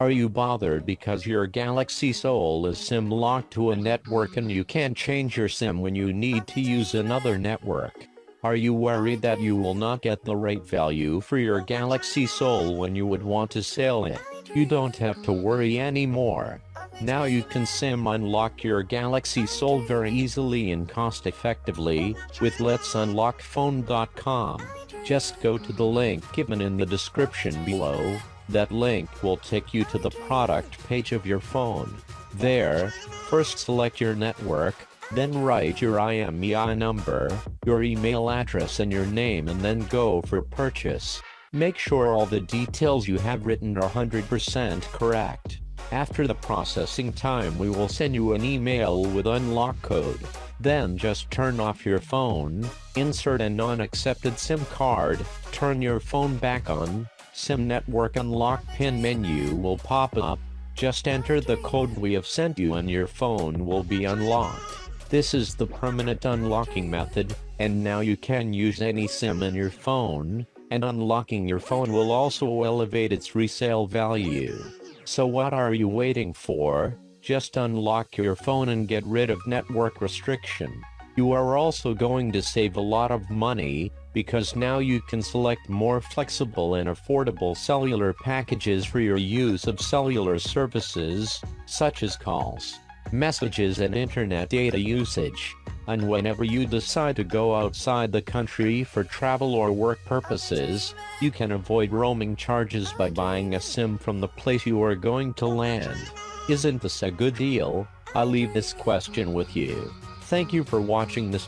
Are you bothered because your Galaxy Soul is SIM locked to a network and you can't change your SIM when you need to use another network? Are you worried that you will not get the right value for your Galaxy Soul when you would want to sell it? You don't have to worry anymore. Now you can SIM unlock your Galaxy Soul very easily and cost-effectively with letsunlockphone.com. Just go to the link given in the description below. That link will take you to the product page of your phone. There, first select your network, then write your IMEI number, your email address and your name, and then go for purchase. Make sure all the details you have written are 100% correct. After the processing time, we will send you an email with unlock code. Then just turn off your phone, insert a non-accepted SIM card, turn your phone back on, SIM network unlock pin menu will pop up. Just enter the code we have sent you and your phone will be unlocked. This is the permanent unlocking method, and now you can use any SIM in your phone, and unlocking your phone will also elevate its resale value. So what are you waiting for? Just unlock your phone and get rid of network restriction. You are also going to save a lot of money, because now you can select more flexible and affordable cellular packages for your use of cellular services, such as calls, messages and internet data usage. And whenever you decide to go outside the country for travel or work purposes, you can avoid roaming charges by buying a SIM from the place you are going to land. Isn't this a good deal? I'll leave this question with you. Thank you for watching this.